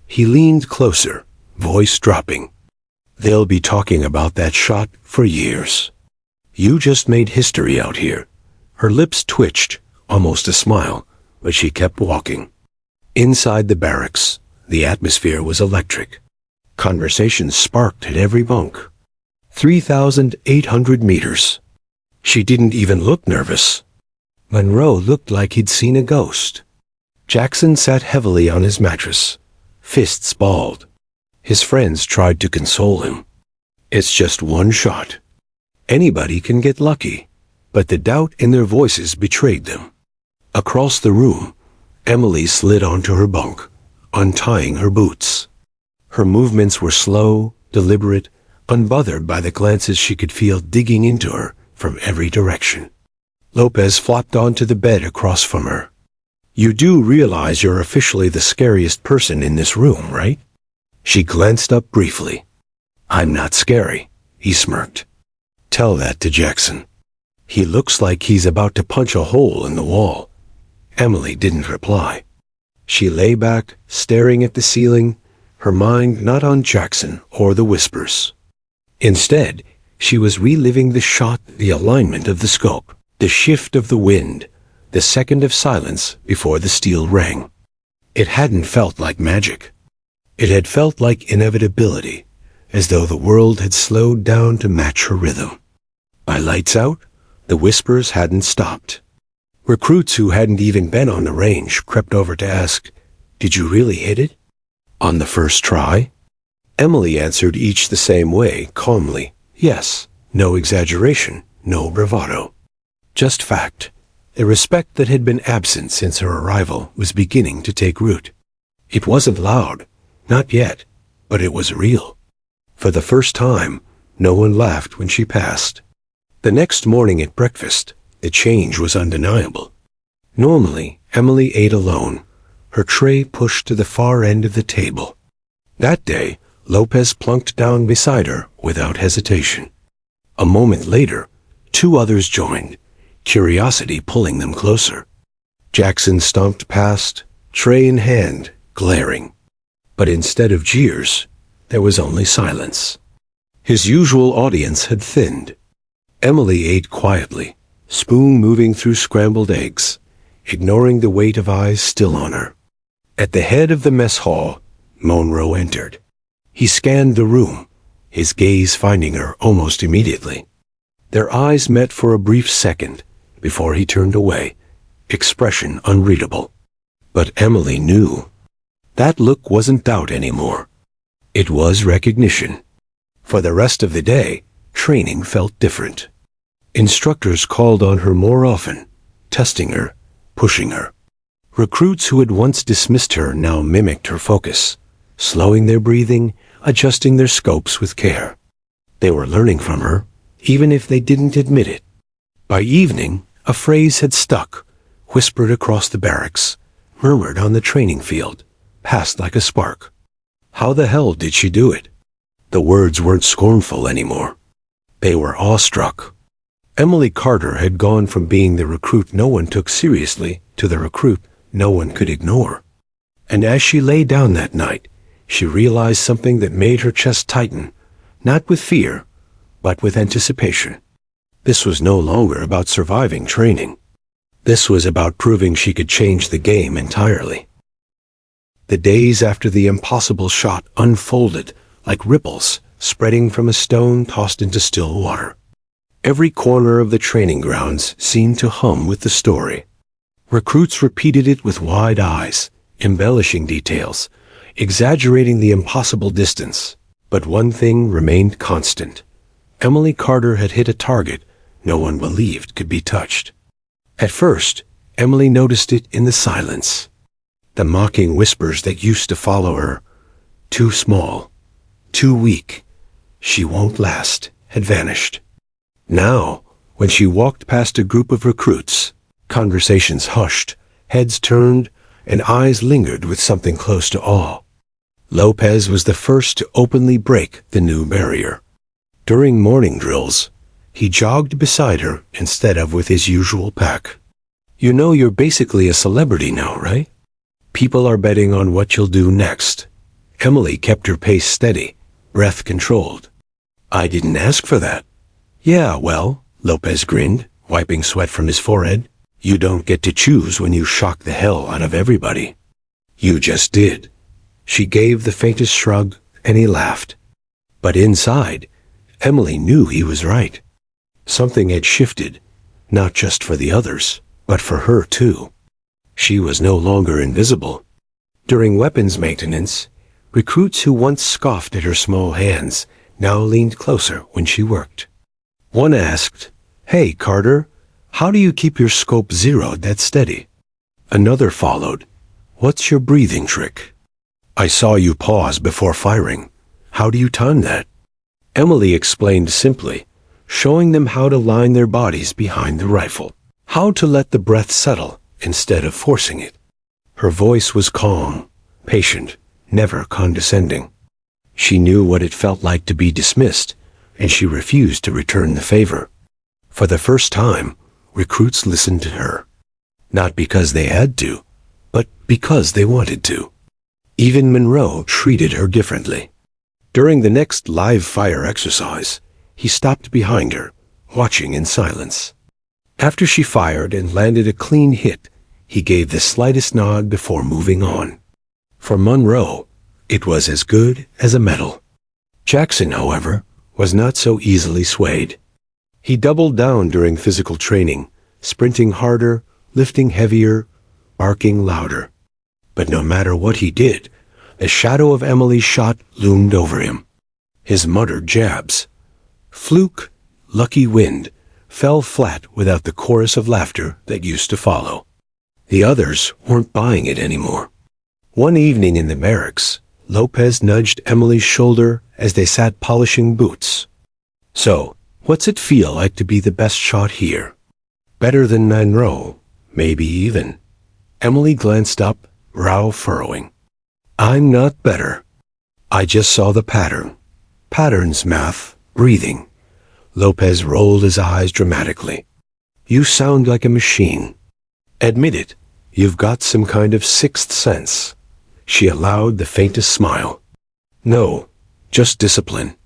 He leaned closer, voice dropping. "They'll be talking about that shot for years. You just made history out here." Her lips twitched, almost a smile, but she kept walking. Inside the barracks, the atmosphere was electric. Conversations sparked at every bunk. 3,800 meters. She didn't even look nervous. Monroe looked like he'd seen a ghost. Jackson sat heavily on his mattress, fists balled. His friends tried to console him. "It's just one shot. Anybody can get lucky." But the doubt in their voices betrayed them. Across the room, Emily slid onto her bunk, untying her boots. Her movements were slow, deliberate, unbothered by the glances she could feel digging into her from every direction. Lopez flopped onto the bed across from her. "You do realize you're officially the scariest person in this room, right?" She glanced up briefly. "I'm not scary," he smirked. "Tell that to Jackson. He looks like he's about to punch a hole in the wall." Emily didn't reply. She lay back, staring at the ceiling, her mind not on Jackson or the whispers. Instead, she was reliving the shot, the alignment of the scope, the shift of the wind, the second of silence before the steel rang. It hadn't felt like magic. It had felt like inevitability, as though the world had slowed down to match her rhythm. By lights out, the whispers hadn't stopped. Recruits who hadn't even been on the range crept over to ask, "Did you really hit it? On the first try?" Emily answered each the same way, calmly. Yes, no exaggeration, no bravado. Just fact. A respect that had been absent since her arrival was beginning to take root. It wasn't loud, not yet, but it was real. For the first time, no one laughed when she passed. The next morning at breakfast, the change was undeniable. Normally, Emily ate alone, her tray pushed to the far end of the table. That day, Lopez plunked down beside her without hesitation. A moment later, two others joined, curiosity pulling them closer. Jackson stomped past, tray in hand, glaring. But instead of jeers, there was only silence. His usual audience had thinned. Emily ate quietly, spoon moving through scrambled eggs, ignoring the weight of eyes still on her. At the head of the mess hall, Monroe entered. He scanned the room, his gaze finding her almost immediately. Their eyes met for a brief second before he turned away, expression unreadable. But Emily knew. That look wasn't doubt anymore. It was recognition. For the rest of the day, training felt different. Instructors called on her more often, testing her, pushing her. Recruits who had once dismissed her now mimicked her focus, slowing their breathing, adjusting their scopes with care. They were learning from her, even if they didn't admit it. By evening, a phrase had stuck, whispered across the barracks, murmured on the training field, passed like a spark. How the hell did she do it? The words weren't scornful anymore. They were awestruck. Emily Carter had gone from being the recruit no one took seriously to the recruit no one could ignore. And as she lay down that night, she realized something that made her chest tighten, not with fear, but with anticipation. This was no longer about surviving training. This was about proving she could change the game entirely. The days after the impossible shot unfolded like ripples spreading from a stone tossed into still water. Every corner of the training grounds seemed to hum with the story. Recruits repeated it with wide eyes, embellishing details, exaggerating the impossible distance. But one thing remained constant. Emily Carter had hit a target no one believed could be touched. At first, Emily noticed it in the silence. The mocking whispers that used to follow her, too small, too weak, she won't last, had vanished. Now, when she walked past a group of recruits, conversations hushed, heads turned, and eyes lingered with something close to awe. Lopez was the first to openly break the new barrier. During morning drills, he jogged beside her instead of with his usual pack. "You know you're basically a celebrity now, right? People are betting on what you'll do next." Emily kept her pace steady, breath controlled. "I didn't ask for that." "Yeah, well," Lopez grinned, wiping sweat from his forehead, "you don't get to choose when you shock the hell out of everybody." "You just did." She gave the faintest shrug, and he laughed. But inside, Emily knew he was right. Something had shifted, not just for the others, but for her too. She was no longer invisible. During weapons maintenance, recruits who once scoffed at her small hands now leaned closer when she worked. One asked, "Hey, Carter, how do you keep your scope zeroed that steady?" Another followed, "What's your breathing trick? I saw you pause before firing. How do you time that?" Emily explained simply, showing them how to line their bodies behind the rifle, how to let the breath settle instead of forcing it. Her voice was calm, patient, never condescending. She knew what it felt like to be dismissed, and she refused to return the favor. For the first time, recruits listened to her. Not because they had to, but because they wanted to. Even Monroe treated her differently. During the next live fire exercise, he stopped behind her, watching in silence. After she fired and landed a clean hit, he gave the slightest nod before moving on. For Monroe, it was as good as a medal. Jackson, however, was not so easily swayed. He doubled down during physical training, sprinting harder, lifting heavier, barking louder. But no matter what he did, the shadow of Emily's shot loomed over him. His muttered jabs, fluke, lucky wind, fell flat without the chorus of laughter that used to follow. The others weren't buying it anymore. One evening in the barracks, Lopez nudged Emily's shoulder as they sat polishing boots. "So, what's it feel like to be the best shot here?" "Better than Monroe, maybe even." Emily glanced up, brow furrowing. "I'm not better. I just saw the pattern. Patterns, math, breathing." Lopez rolled his eyes dramatically. "You sound like a machine. Admit it, you've got some kind of sixth sense." She allowed the faintest smile. "No, just discipline."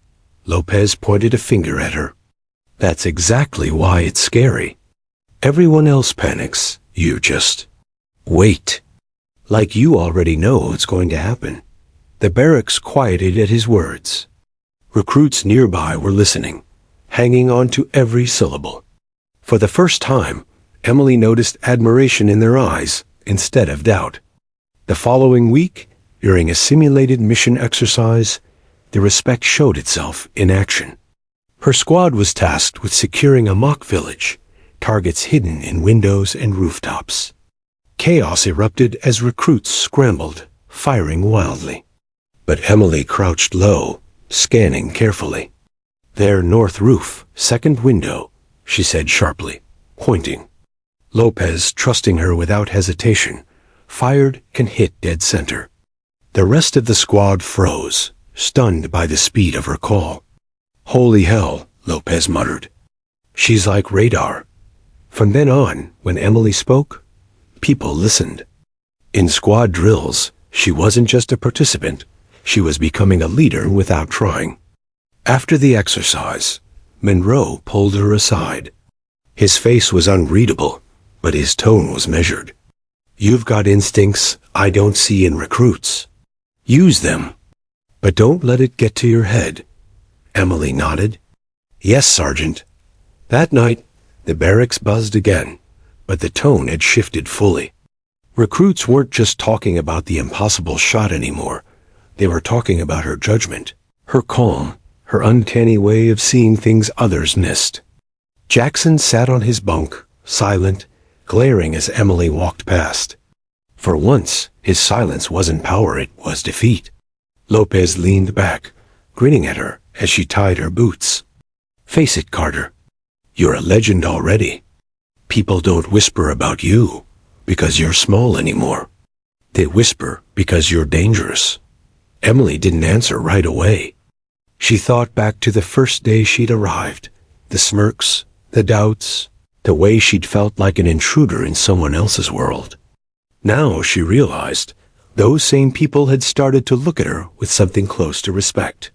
Lopez pointed a finger at her. "That's exactly why it's scary. Everyone else panics. You just wait. Like you already know what's going to happen." The barracks quieted at his words. Recruits nearby were listening, hanging on to every syllable. For the first time, Emily noticed admiration in their eyes instead of doubt. The following week, during a simulated mission exercise, the respect showed itself in action. Her squad was tasked with securing a mock village, targets hidden in windows and rooftops. Chaos erupted as recruits scrambled, firing wildly. But Emily crouched low, scanning carefully. "Their north roof, second window," she said sharply, pointing. Lopez, trusting her without hesitation, fired and hit dead center. The rest of the squad froze, stunned by the speed of her call. "Holy hell," Lopez muttered. "She's like radar." From then on, when Emily spoke, people listened. In squad drills, she wasn't just a participant, she was becoming a leader without trying. After the exercise, Monroe pulled her aside. His face was unreadable, but his tone was measured. "You've got instincts I don't see in recruits. Use them, but don't let it get to your head." Emily nodded. "Yes, Sergeant." That night, the barracks buzzed again, but the tone had shifted fully. Recruits weren't just talking about the impossible shot anymore. They were talking about her judgment, her calm, her uncanny way of seeing things others missed. Jackson sat on his bunk, silent, glaring as Emily walked past. For once, his silence wasn't power, it was defeat. Lopez leaned back, grinning at her as she tied her boots. "Face it, Carter. You're a legend already. People don't whisper about you because you're small anymore. They whisper because you're dangerous." Emily didn't answer right away. She thought back to the first day she'd arrived, the smirks, the doubts, the way she'd felt like an intruder in someone else's world. Now she realized those same people had started to look at her with something close to respect.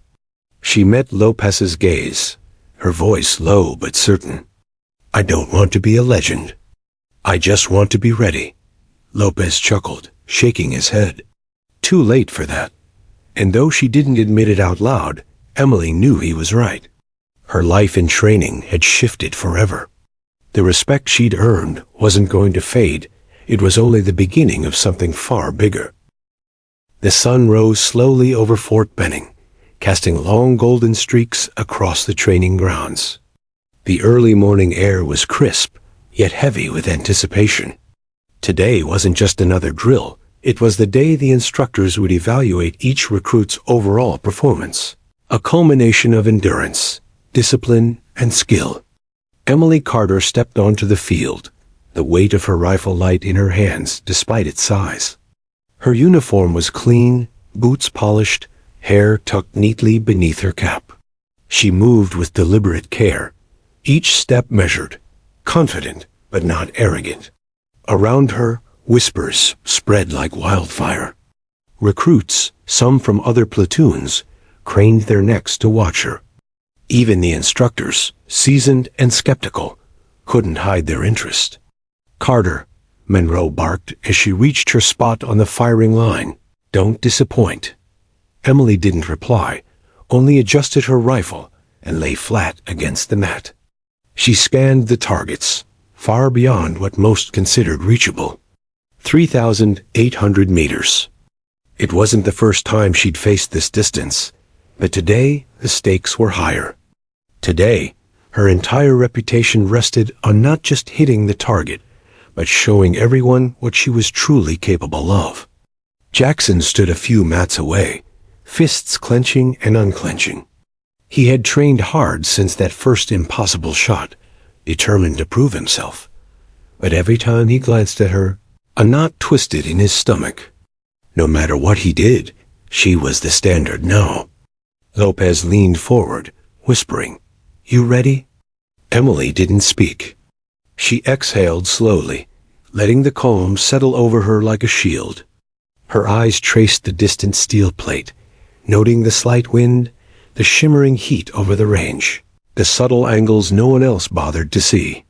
She met Lopez's gaze, her voice low but certain. "I don't want to be a legend. I just want to be ready." Lopez chuckled, shaking his head. Too late for that. And though she didn't admit it out loud, Emily knew he was right. Her life in training had shifted forever. The respect she'd earned wasn't going to fade. It was only the beginning of something far bigger. The sun rose slowly over Fort Benning, casting long golden streaks across the training grounds. The early morning air was crisp, yet heavy with anticipation. Today wasn't just another drill. It was the day the instructors would evaluate each recruit's overall performance, a culmination of endurance, discipline, and skill. Emily Carter stepped onto the field, the weight of her rifle light in her hands despite its size. Her uniform was clean, boots polished, hair tucked neatly beneath her cap. She moved with deliberate care, each step measured, confident but not arrogant. Around her, whispers spread like wildfire. Recruits, some from other platoons, craned their necks to watch her. Even the instructors, seasoned and skeptical, couldn't hide their interest. "Carter," Monroe barked as she reached her spot on the firing line. "Don't disappoint." Emily didn't reply, only adjusted her rifle and lay flat against the mat. She scanned the targets, far beyond what most considered reachable. 3,800 meters. It wasn't the first time she'd faced this distance, but today the stakes were higher. Today, her entire reputation rested on not just hitting the target, but showing everyone what she was truly capable of. Jackson stood a few mats away, fists clenching and unclenching. He had trained hard since that first impossible shot, determined to prove himself. But every time he glanced at her, a knot twisted in his stomach. No matter what he did, she was the standard now. Lopez leaned forward, whispering, "You ready?" Emily didn't speak. She exhaled slowly, letting the calm settle over her like a shield. Her eyes traced the distant steel plate, noting the slight wind, the shimmering heat over the range, the subtle angles no one else bothered to see.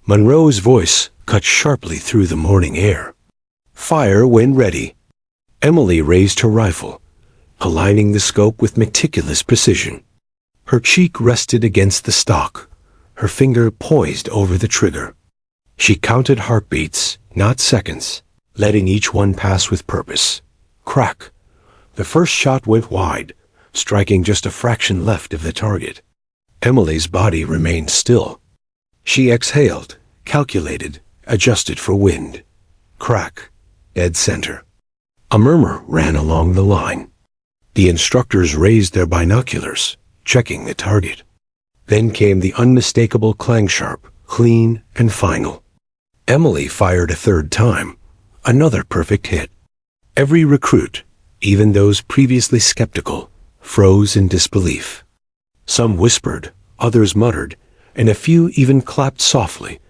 Monroe's voice cut sharply through the morning air. "Fire when ready." Emily raised her rifle, aligning the scope with meticulous precision. Her cheek rested against the stock, her finger poised over the trigger. She counted heartbeats, not seconds, letting each one pass with purpose. Crack! The first shot went wide, striking just a fraction left of the target. Emily's body remained still. She exhaled, calculated, adjusted for wind. Crack! Dead center. A murmur ran along the line. The instructors raised their binoculars, checking the target. Then came the unmistakable clang sharp, clean and final. Emily fired a third time, another perfect hit. Every recruit, even those previously skeptical, froze in disbelief. Some whispered, others muttered, and a few even clapped softly,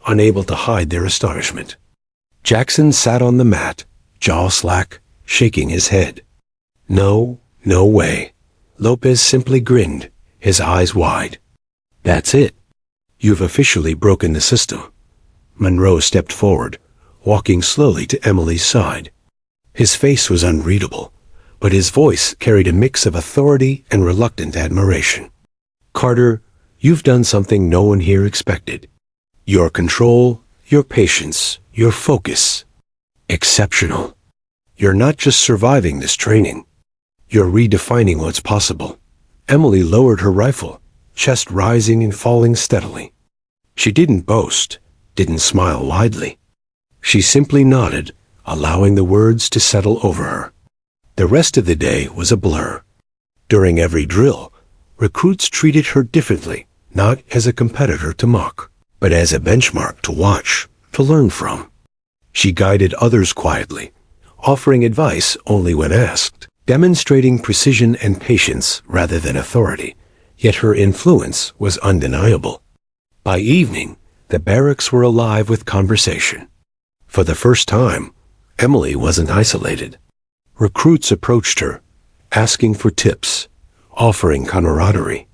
unable to hide their astonishment. Jackson sat on the mat, jaw slack, shaking his head. No way. Lopez simply grinned, his eyes wide. "That's it. You've officially broken the system." Monroe stepped forward, walking slowly to Emily's side. His face was unreadable, but his voice carried a mix of authority and reluctant admiration. "Carter, you've done something no one here expected. Your control, your patience, your focus. Exceptional. You're not just surviving this training. You're redefining what's possible." Emily lowered her rifle, chest rising and falling steadily. She didn't boast, didn't smile widely. She simply nodded, allowing the words to settle over her. The rest of the day was a blur. During every drill, recruits treated her differently, not as a competitor to mock, but as a benchmark to watch, to learn from. She guided others quietly, offering advice only when asked, demonstrating precision and patience rather than authority, yet her influence was undeniable. By evening, the barracks were alive with conversation. For the first time, Emily wasn't isolated. Recruits approached her, asking for tips, offering camaraderie.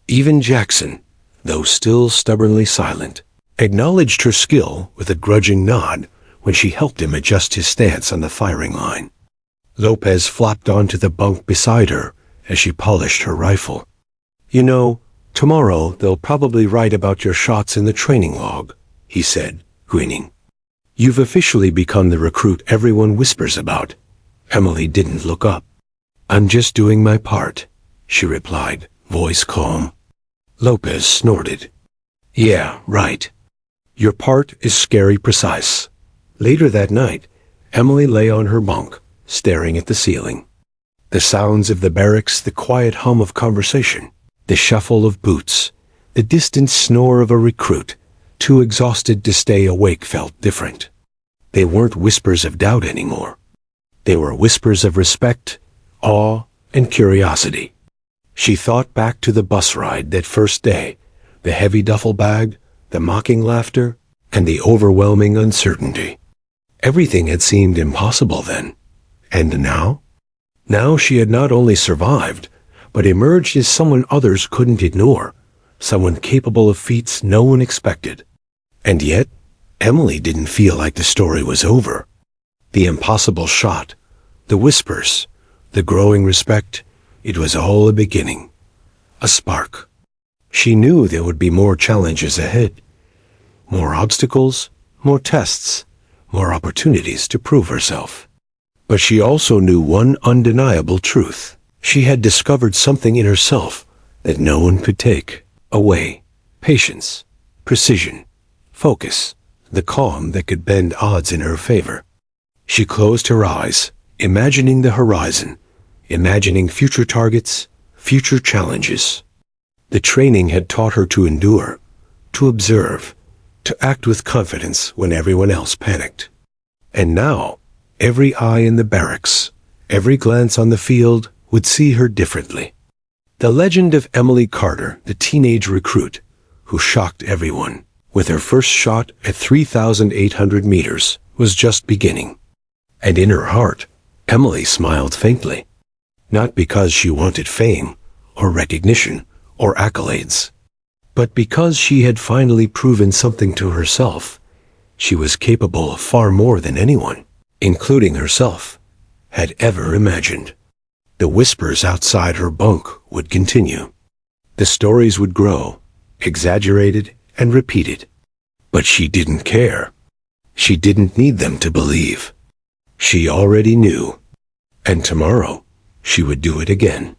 Even Jackson, though still stubbornly silent, acknowledged her skill with a grudging nod when she helped him adjust his stance on the firing line. Lopez flopped onto the bunk beside her as she polished her rifle. "You know, tomorrow they'll probably write about your shots in the training log," he said, grinning. "You've officially become the recruit everyone whispers about." Emily didn't look up. "I'm just doing my part," she replied, voice calm. Lopez snorted. "Yeah, right. Your part is scary precise." Later that night, Emily lay on her bunk, staring at the ceiling. The sounds of the barracks, the quiet hum of conversation, the shuffle of boots, the distant snore of a recruit, too exhausted to stay awake, felt different. They weren't whispers of doubt anymore. They were whispers of respect, awe, and curiosity. She thought back to the bus ride that first day, the heavy duffel bag, the mocking laughter, and the overwhelming uncertainty. Everything had seemed impossible then. And now? Now she had not only survived, but emerged as someone others couldn't ignore, someone capable of feats no one expected. And yet, Emily didn't feel like the story was over. The impossible shot, the whispers, the growing respect, it was all a beginning. A spark. She knew there would be more challenges ahead. More obstacles, more tests, more opportunities to prove herself. But she also knew one undeniable truth. She had discovered something in herself that no one could take away. Patience, precision, focus, the calm that could bend odds in her favor. She closed her eyes, imagining the horizon, imagining future targets, future challenges. The training had taught her to endure, to observe, to act with confidence when everyone else panicked. And now, every eye in the barracks, every glance on the field would see her differently. The legend of Emily Carter, the teenage recruit, who shocked everyone with her first shot at 3,800 meters, was just beginning. And in her heart, Emily smiled faintly. Not because she wanted fame, or recognition, or accolades, but because she had finally proven something to herself. She was capable of far more than anyone, including herself, had ever imagined. The whispers outside her bunk would continue. The stories would grow, exaggerated and repeated. But she didn't care. She didn't need them to believe. She already knew. And tomorrow, she would do it again.